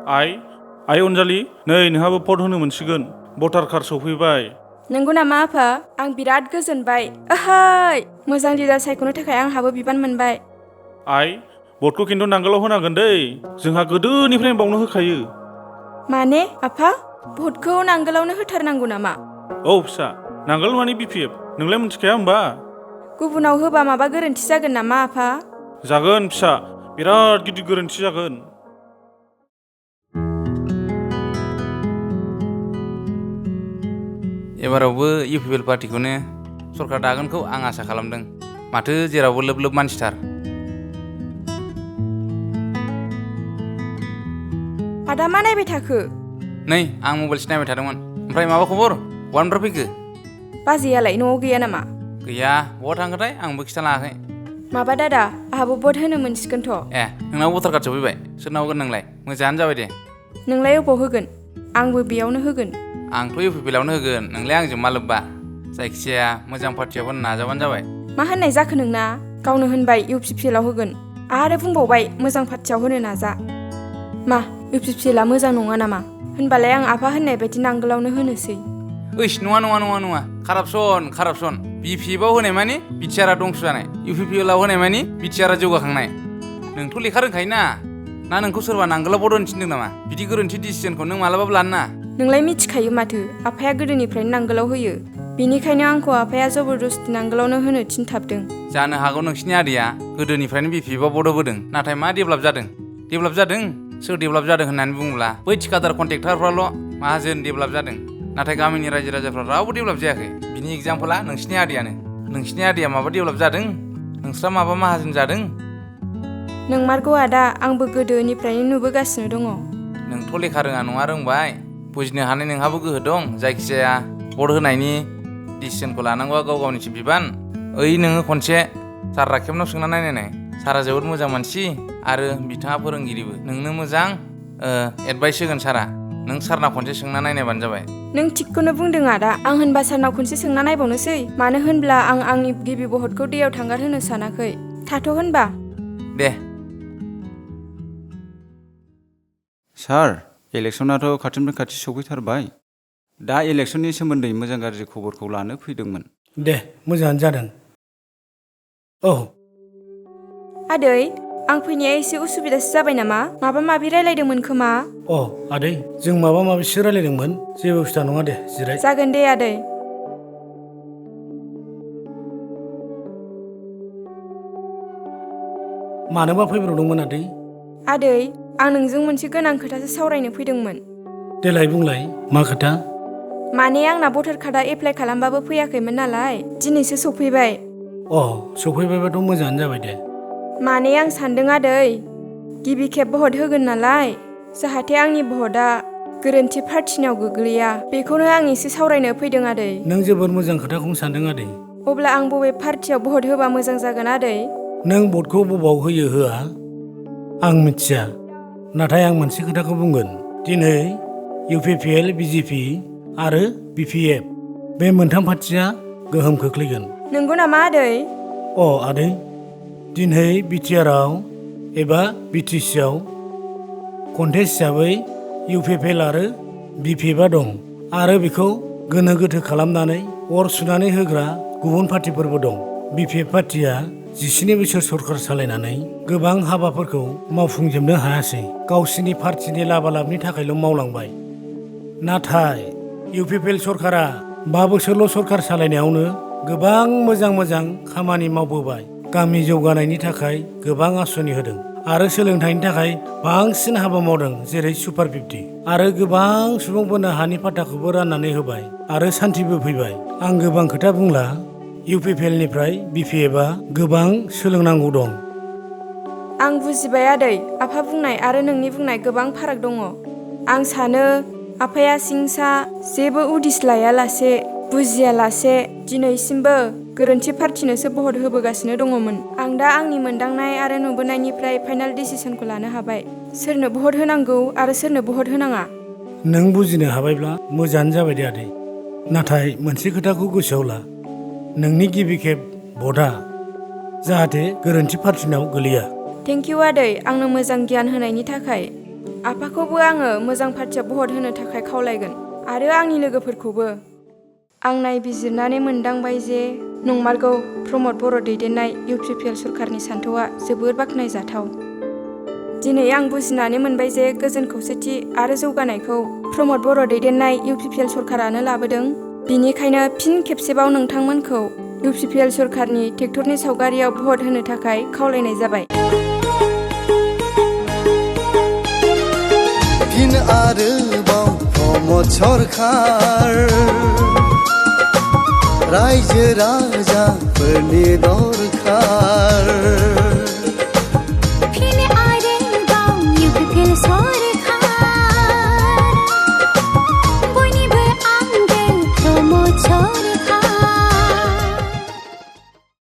आइ अनजालि नै नोंहाबो भट होनो मोनसिगोन भटार कार्ड सफैबाय नंगौ नामा आफा आं बिराद गोजोनबाय ओहै मोजां लिडार सायख'नो थाखाय आंहाबो बिबान मोनबाय आइ भटखौ खिन्थु नांगोलाव होनांगोन दै जोंहा गोदोनिफ्रायनो बावनो होखायो माने आफा भटखौ नांगोलावनो होथारनांगौ नामा औ फिसा नांगोल माने BPF नोंलाय मिथिखाया होमबा गुबुनाव होबा माबा गोरोन्थि जागोन नामा आफा जागोन फिसा बिराद गिदिर गोरोन्थि जागोन एबारावबो UPPL पार्टिखौनो सरकार दागोनखौ आं आसा खालामदों माथो जेरावबो लोब लोब मानसिथार आदा मा नायबाय थाखो नै आं मबाइलसो नायबाय थादोंमोन ओमफ्राय माबा खबर बहानिफ्राय फैखो बाजैयालाय न'आव गैया नामा गैया बहा थांखोथाय आंबो खिथालाङाखै माबा दादा आहाबो भट होनो मोनसिगोनथ' ए नोंनाव भटार कार्ड सफैबाय सोरनाव होगोन नोंलाय मोजाङानो जाबाय दे नोंलाय अबाव होगोन आंबो बेयावनो होगोन आंथ' UPPLआवनो होगोन नोंलाय आंजों मा लोब्बा जायखिजाया मोजां पार्टियाव होनो नाजाबानो जाबाय मा होननाय जाखो नोंना गावनो होनबाय UPPLआव होगोन आरो बुंबावबाय मोजां पार्टियाव होनो नाजा मा UPPLआ मोजां नङा नामा होनबालाय आं आफा होननाय बायदि नांगोलावनो होनोसै ओइस नङा कारापसन BPFआव होनाय मानि बिटिआरआ दंस जानाय UPPLआव होनाय मानि बिटिआरआ जौगाखांनाय नोंथ' लेखा रोंखायोना ना नोंखौ सोरबा नांगोलाव भट होनो थिनदों नामा बिदि गोरोन्थि डिसिजनखौ नों मालाबाबो लानो नाङा नोंलाय मिथिखायो माथो आफाया गोदोनिफ्रायनो नांगोलाव होयो बेनिखायनो आंखौ आफाया जबरदस्ति नांगोलावनो होनो थिनथाबदों जानो हागौ नोंसिनि आदैया गोदोनिफ्रायनो BPFआव भट होबोदों नाथाय मा डेभेलप जादों सोर डेभेलप जादों होननानै बुङोब्ला बै थिकादार कन्ट्रेक्टरफ्राल' माहाजोन डेभेलप जादों नाथाय गामिनि रायजो राजाफ्रा रावबो डेभेलप जायाखै बिनि एग्जाम्पला नोंसिनि आदैयानो नोंसिनि आदैया माबा डेभेलप जादों नोंस्रा माबा माहाजोन जादों नोंमारगौ आदा आंबो गोदोनिफ्रायनो नुबोगासिनो दङ नोंथ' लेखा रोङा नङा रोंबाय बुजिनो हानाय नोंहाबो गोहो दं जायखिजाया भट होनायनि डिसिसनखौ लानांगौआ गाव गावनिसो बिबान ओइ नोङो खनसे सार राखेबनाव सोंना नायनाय सारा जोबोद मोजां मानसि आरो बिथाङा फोरोंगिरिबो नोंनो मोजां एडभाइस होगोन सारा नों सारनाव खनसे सोंना नायनायबानो जाबाय नों थिगखौनो बुंदों आदा आं होनबा सारनाव खनसे सोंना नायबावनोसै मानो होनब्ला आं आंनि गिबि भटखौ दैयाव थांगारहोनो सानाखै थाथ' होनबा दे सार इलेक्सनाथ' खाथिनिफ्राय खाथि सफैथारबाय दा इलेक्सननि सोमोन्दै मोजां गाज्रि खबरखौ लानो फैदोंमोन दे मोजाङानो जादों औ आदै आं फैनाया एसे उसुबिदासो जाबाय नामा माबा माबि रायलायदोंमोन खोमा आदै जों माबा माबिसो रायलायदोंमोन जेबो खोथा नङा दे जिराय जागोन दे आदै मानोबा फैब्रबदोंमोन आदै आं नोंजों मोनसे गोनां खोथासो सावरायनो फैदोंमोन देलाय बुंलाय मा खोथा माने आंना भटार कार्डआ एप्लाइ खालामबाबो फैयाखैमोन नालाय दिनैसो सफैबाय सफैबायबाथ' मोजाङानो जाबाय दे माने आं सान्दों आदै गिबि खेब भट होगोन नालाय जाहाथे आंनि भटआ गोरोन्थि पार्टिनाव गोग्लैया बेखौनो आं एसे सावरायनो फैदों आदै नों जोबोद मोजां खोथाखौनो सानदों आदै अब्ला आं बबे पार्टियाव भट होबा मोजां जागोन आदै नों भटखौ बबाव होयो होआ आं मिथिया नाथाय आं मोनसे खोथाखौ बुंगोन दिनै UPPL BJP आरो BPF बे मोनथाम पार्टिया गोहोम खोख्लैगोन नंगौ नामा आदै आदै दिनै बिटिआरआव एबा BTCआव कन्टेस्ट हिसाबै UPPL आरो BPFआ दं आरो बेखौ गोनो गोथो खालामनानै अर सुनानै होग्रा गुबुन पार्टिफोरबो दं BPF पार्टिया 19 बोसोर सरकार सालायनानै गोबां हाबाफोरखौ मावफुंजोबनो हायासै गावसिनि पार्टिनि लाबालाबनि थाखायल' मावलांबाय नाथाय UPPL सरकारा 5 बोसोरल' सरकार सालायनायावनो गोबां मोजां खामानि मावबोबाय गामि जौगानायनि थाखाय गोबां आसनि होदों आरो सोलोंथाइनि थाखाय बांसिन हाबा मावदों जेरै सुपार 50 आरो गोबां सुबुंफोरनो हानि पाट्टाखौबो राननानै होबाय आरो सान्थिबो फैबाय आं गोबां खोथा बुंला UPPLनिफ्राय BPFआ गोबां सोलोंनांगौ दं आं बुजिबाय आदै आफा बुंनाय आरो नोंनि बुंनाय गोबां फाराग दङ आं सानो आफाया सिंसा जेबो उदिस लायालासे बुजियालासे दिनैसिमबो गोरोन्थि पार्टिनोसो भट होबोगासिनो दङमोन आं दा आंनि मोनदांनाय आरो नुबोनायनिफ्राय फाइनाल डिसिसनखौ लानो हाबाय सोरनो भट होनांगौ आरो सोरनो भट होनाङा नों बुजिनो हाबायब्ला मोजाङानो जाबाय दे आदै नाथाय मोनसे खोथाखौ गोसोआव ला नोंनि गिबि खेब भटआ जाहाथे गोरोन्थि पार्टिनाव गोलैया थेंक इउ आदै आंनो मोजां गियान होनायनि थाखाय आफाखौबो आङो मोजां पार्टियाव भट होनो थाखाय खावलायगोन आरो आंनि लोगोफोरखौबो। आं नायबिजिरनानै मोनदांबाय जे नंमारगौ प्रमद बर' दैदेननाय UPPL सरकारनि सान्थौआ जोबोद बाख्नायजाथाव। दिनै आं बुजिनानै मोनबाय जे गोजोन खौसेथि आरो जौगानायखौ प्रमद बर' दैदेननाय UPPL सरकारानो लाबोदों। बिनिखायनो फिन खेबसेबाव नोंथांमोनखौ UPPL सरकारनि ट्रेक्टरनि सावगारियाव भट होनो थाखाय खावलायनाय जाबाय। फिन आरोबाव प्रमद सरकार रायजो राजाफोरनि दरखार। फिन आरोबाव UPPL सरकार बयनिबो आंगो प्रमद सरकार।